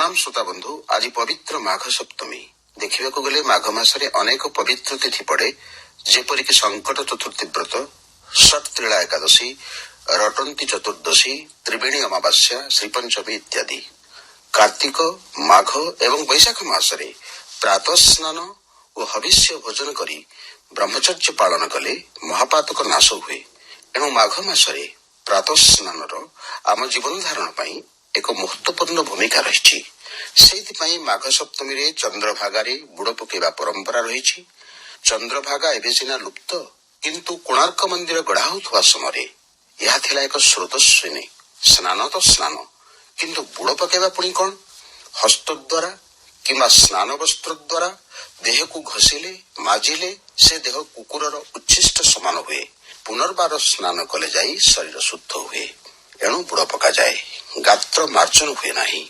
प्रणाम श्रोता बंधु। आज पवित्र माघ सप्तमी देखा गले माघ मासरे अनेक पवित्र तिथि पड़े, जेपरिक संकट चतुर्थी व्रत, षट त्रिला एकादशी, रटंती चतुर्दशी, त्रिवेणी अमावास्या, श्रीपंचमी इत्यादि। कार्तिक, माघ एवं वैशाख मासरे प्रातः स्नान और हविष्य भोजन करी ब्रह्मचर्य पालन कले महापातक नाश हुए। एणु माघ मासरे प्रातः स्नान आम जीवन धारण पाई एक महत्वपूर्ण भूमिका रही। से माघ सप्तमी रे चंद्रभागारे बुड़ पकेवा परंपरा रही। चंद्रभागा एबे सिना लुप्त, किंतु कोणार्क मंदिर गढ़ा होता समय यह थिला एक स्रोतस्विनी। स्नान तो स्नान, किंतु बुड़ पकेवा पुणी कौन? हस्त द्वारा किंबा स्नान वस्त्र द्वारा देह को घसीले माजिले से देह कुकुरर उच्छिष्ट समान हुए। पुनर्बार स्नान कले जाई शरीर शुद्ध हुए। एणु बुड़ पका जाए, गात्र मार्जन हुए नहीं।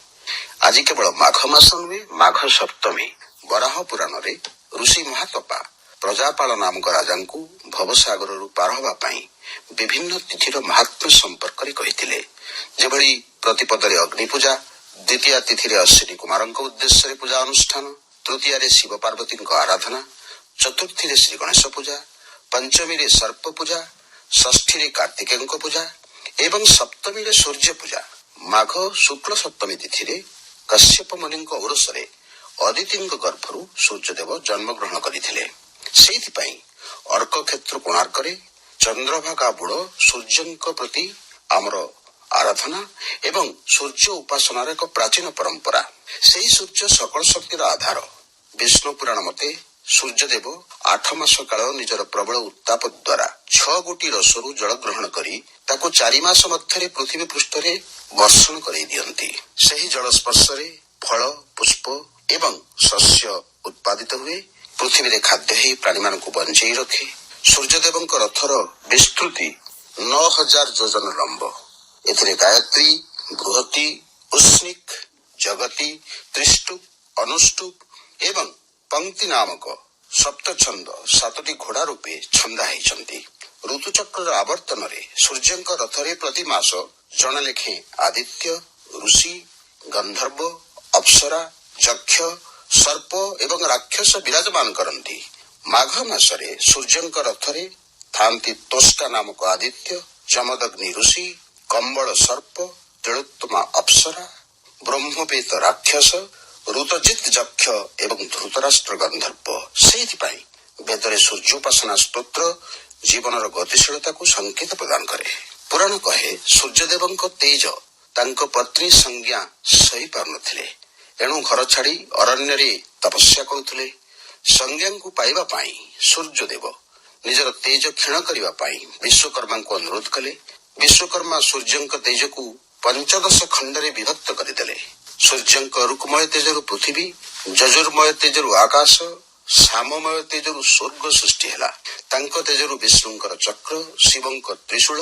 आज केवल माघ मास नुहे, माघ सप्तमी। वराह पुराण रे ऋषि महातपा प्रजापाल नामक राजा को भवसागर पार हवा पाई विभिन्न तिथिर महात्म्य संपर्क कही। जेभली प्रतिपदरे अग्नि पूजा, द्वितीय तिथि अश्विनी कुमार उद्देश्य पूजा अनुष्ठान, तृतीय शिव पार्वती आराधना, चतुर्थी श्री गणेश पूजा, पंचमी रे सर्प पूजा, षष्ठी रे कार्तिकेय पूजा एवं सप्तमी रे सूर्य पूजा। माघ शुक्ल सप्तमी तिथि रे कश्यप मुनि औरसरे अदिति गर्भरु सूर्यदेव जन्म ग्रहण करथिले। सेहिथिपई अर्क क्षेत्र कोणार्क रे चंद्रभागा बुड़ सूर्य प्रति आमर आराधना एवं सूर्य उपासनार एक प्राचीन परंपरा। सेही सूर्य सकल शक्तिर आधार। विष्णु पुराण मते सूर्यदेव 8 मास काल निजर प्रबल उत्ताप द्वारा 6 गोटी रसरु जल ग्रहण करी ताको 4 मास मध्य पृथ्वी पृष्ठ रे वर्षण करई दियंती। सेही जल स्पर्श रे फल, पुष्प एवं शस्य उत्पादित हुए। पृथ्वी रे खाद्य ही प्राणी मान को बंचई रखे। सूर्यदेव रथर विस्तृति 9000 योजन लंब। एथिरे गायत्री, बृहति, उष्णिक, जगती, त्रिष्टुप, अनुष्टुप एवं पंक्ति नामक सप्त छंद 7टी घोड़ा रूपे छंदा होती। ऋतुचक्र आवर्तन रे सूर्य रथरे प्रति मास जन लेखे आदित्य, ऋषि, गंधर्व, अप्सरा, यक्ष, सर्प एवं राक्षस विराजमान करती। माघ मासरे सूर्य रथरे थांती तोष्टा नामक आदित्य, जमदग्नि ऋषि, कंबल सर्प, तिलोत्तमा अप्सरा, ब्रह्मपेत राक्षस, ऋतजित यक्ष एवं धृतराष्ट्र गंधर्व। सेहिथिपई वेदरे सूर्योपासना स्तोत्र जीवनर गतिशीलता को संकेत प्रदान करे। पुराण कहे सूर्यदेवଙ୍କ तेज तांको पत्नी संज्ञा सही पारुनथिले, एणु घर छाड़ी अरण्य रे तपस्या करुथिले। संज्ञा को पाइबा पाई सूर्यदेव निजर तेज क्षीण करिबा पाई विश्वकर्मा को अनुरोध कले। विश्वकर्मा सूर्यଙ୍କ तेज को 15 खंड रे विभक्त करदेले। सूर्यଙ୍କ रुकमय तेजरु पृथ्वी, जजुर्मय तेजरु आकाश, साममय तेजरु स्वर्ग सृष्टि हैला। तांको तेजरु विष्णुंकर चक्र, शिवंकर त्रिशूल,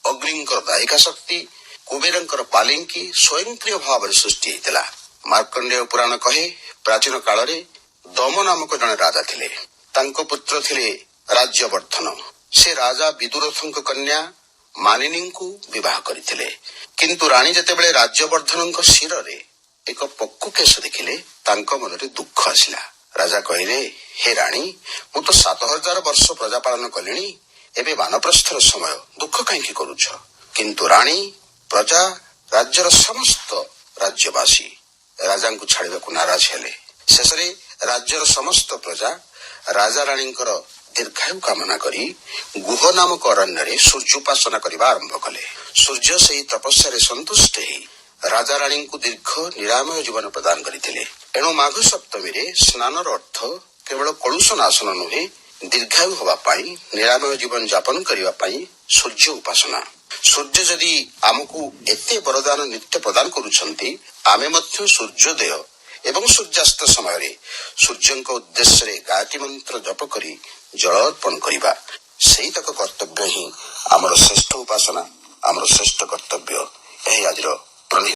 अग्निंकर दायिका शक्ति, कुबेरंकर पालिंकी स्वयंक्रिय भाव सृष्टि हैतिला। मार्कंडेय पुराण कहे प्राचीन काल रे दम नामक जने राजा थिले। तांको पुत्र थिले राज्यवर्धन। से राजा विदुरथंक कन्या मानिनी को विवाह करथिले, किंतु रानी जेतेबेले राज्यवर्धनଙ୍କ शिରରେ एक पक्कु केश देखिले तांको मनरे दुख आसिला। राजा कहिले, हे रानी, मु तो 7000 वर्ष प्रजा पालन कलिनी, एबे वानप्रस्थर समय दुख काहेकि करूछ? किंतु रानी, प्रजा, राज्यर समस्त राज्यवासी राजा को छाड़िबाकु नाराज हेले। शेषरे राज्यर समस्त प्रजा राजा रानींकर दीर्घायु कामना करी गुह नामक अरण्य रे सूर्योपासना करबा आरंभ कले। सूर्य से तपस्या रे संतुष्ट ही राजा रानी को दीर्घ निरामय जीवन प्रदान करथिले। एणु माघ सप्तमी रे स्नानर अर्थ केवल कलुष नाशन नुहे, दीर्घायु होबा पाई निरामय जीवन यापन करबा पाई सूर्य उपासना। सूर्य जदि आमको एते वरदान नित्य प्रदान करूछंती, आमे मध्य सूर्योदय एवं सूर्यास्त समय रे सूर्यଙ୍କ उद्देश्य रे गायत्री मंत्र जप करी जल अर्पण करिबा। सेही तक कर्तव्य ही आमर श्रेष्ठ उपासना, आमर श्रेष्ठ कर्तव्य। यही आजिर